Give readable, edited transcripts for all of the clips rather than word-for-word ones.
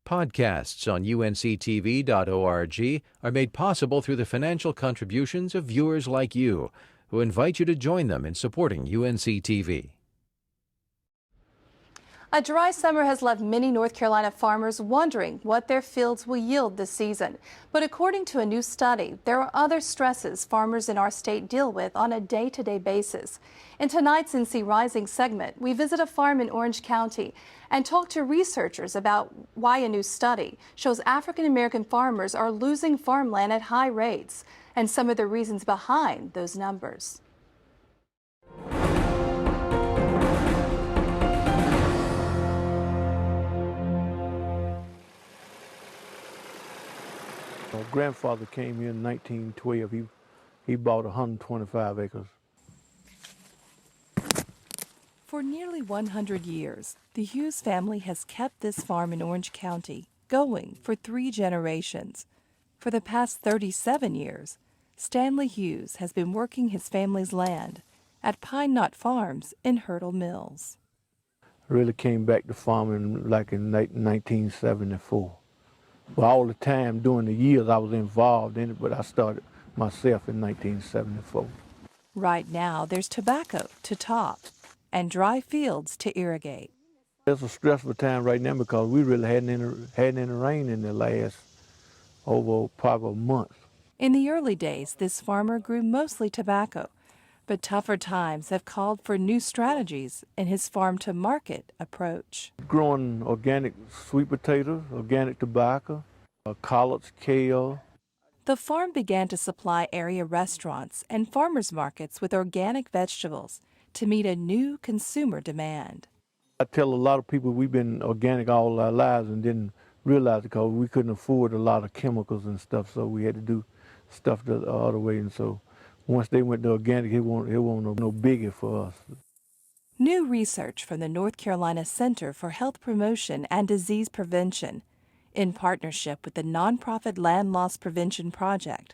Podcasts on UNC-TV.org are made possible through the financial contributions of viewers like you, who invite you to join them in supporting UNC-TV. A dry summer has left many North Carolina farmers wondering what their fields will yield this season. But according to a new study, there are other stresses farmers in our state deal with on a day-to-day basis. In tonight's NC Rising segment, we visit a farm in Orange County and talk to researchers about why a new study shows African American farmers are losing farmland at high rates and some of the reasons behind those numbers. My grandfather came here in 1912. He bought 125 acres. For nearly 100 years, the Hughes family has kept this farm in Orange County going for 3 generations. For the past 37 years, Stanley Hughes has been working his family's land at Pine Knot Farms in Hurdle Mills. I really came back to farming like in 1974. Well, all the time during the years I was involved in it, but I started myself in 1974. Right now, there's tobacco to top and dry fields to irrigate. It's a stressful time right now because we really hadn't any rain in the last probably a month. In the early days, this farmer grew mostly tobacco, but tougher times have called for new strategies in his farm-to-market approach. Growing organic sweet potatoes, organic tobacco, collards, kale. The farm began to supply area restaurants and farmers markets with organic vegetables to meet a new consumer demand. I tell a lot of people we've been organic all our lives and didn't realize it because we couldn't afford a lot of chemicals and stuff, so we had to do stuff the other way. And so once they went to organic, it won't no biggie for us. New research from the North Carolina Center for Health Promotion and Disease Prevention, in partnership with the nonprofit Land Loss Prevention Project,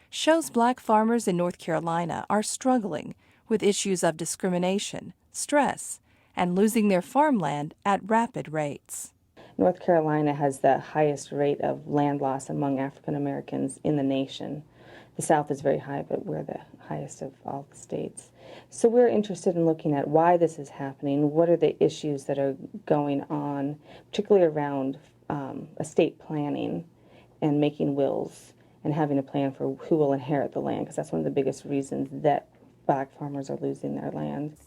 shows black farmers in North Carolina are struggling with issues of discrimination, stress, and losing their farmland at rapid rates. North Carolina has the highest rate of land loss among African Americans in the nation. The South is very high, but we're the highest of all the states. So we're interested in looking at why this is happening, what are the issues that are going on, particularly around estate planning and making wills and having a plan for who will inherit the land, because that's one of the biggest reasons that black farmers are losing their land.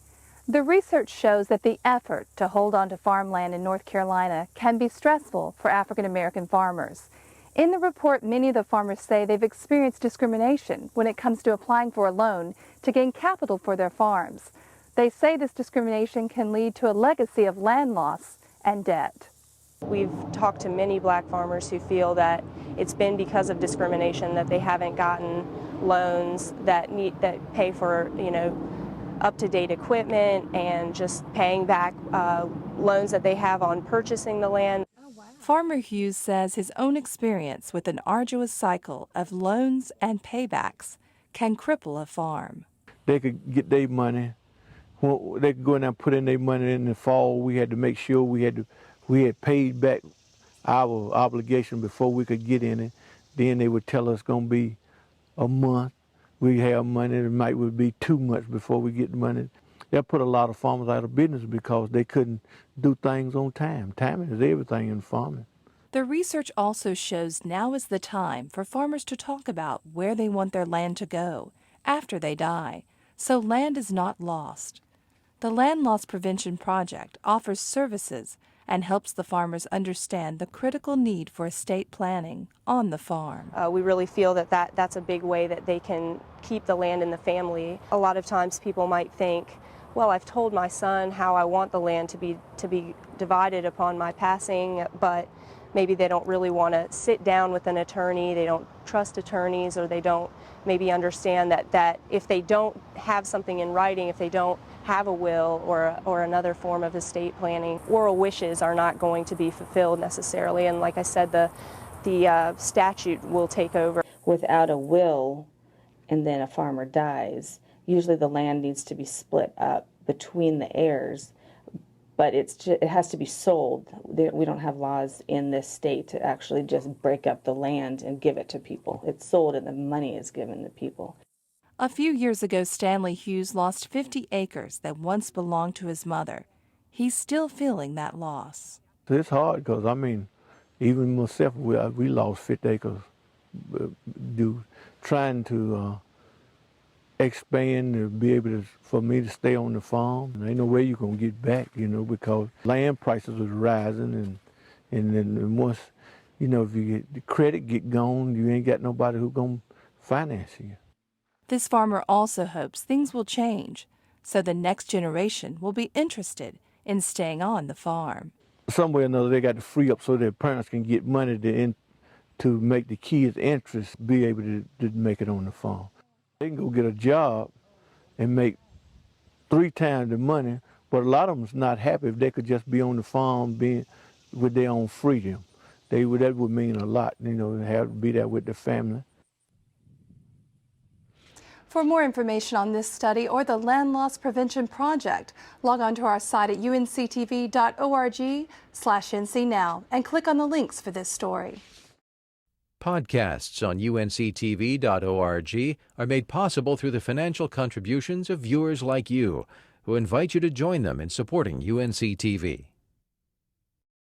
The research shows that the effort to hold on to farmland in North Carolina can be stressful for African American farmers. In the report, many of the farmers say they've experienced discrimination when it comes to applying for a loan to gain capital for their farms. They say this discrimination can lead to a legacy of land loss and debt. We've talked to many black farmers who feel that it's been because of discrimination that they haven't gotten loans that pay for, up-to-date equipment and just paying back loans that they have on purchasing the land. Farmer Hughes says his own experience with an arduous cycle of loans and paybacks can cripple a farm. They could get their money. They could go in there and put in their money in the fall. We had to make sure we had paid back our obligation before we could get in it. Then they would tell us it's going to be a month. We have money, it would be 2 months before we get the money. That put a lot of farmers out of business because they couldn't do things on time. Timing is everything in farming. The research also shows now is the time for farmers to talk about where they want their land to go after they die, so land is not lost. The Land Loss Prevention Project offers services and helps the farmers understand the critical need for estate planning on the farm. We really feel that that's a big way that they can keep the land in the family. A lot of times people might think, well, I've told my son how I want the land to be divided upon my passing, but maybe they don't really want to sit down with an attorney, they don't trust attorneys, or they don't maybe understand that if they don't have something in writing, if they don't have a will or another form of estate planning, oral wishes are not going to be fulfilled necessarily. And like I said, the statute will take over. Without a will and then a farmer dies, usually the land needs to be split up between the heirs but it has to be sold. We don't have laws in this state to actually just break up the land and give it to people. It's sold and the money is given to people. A few years ago, Stanley Hughes lost 50 acres that once belonged to his mother. He's still feeling that loss. It's hard because, I mean, even myself, we lost 50 acres trying to expand to be able to, for me to stay on the farm. There ain't no way you're going to get back, you know, because land prices was rising and then once, you know, if you get the credit get gone, you ain't got nobody who's going to finance you. This farmer also hopes things will change, so the next generation will be interested in staying on the farm. Some way or another, they got to free up so their parents can get money to make the kids' interests be able to make it on the farm. They can go get a job and make 3 times the money, but a lot of them's not happy if they could just be on the farm being with their own freedom. That would mean a lot, you know, to have to be there with their family. For more information on this study or the Land Loss Prevention Project, log on to our site at unctv.org/NCNow and click on the links for this story. Podcasts on UNC-TV.org are made possible through the financial contributions of viewers like you, who invite you to join them in supporting UNC-TV.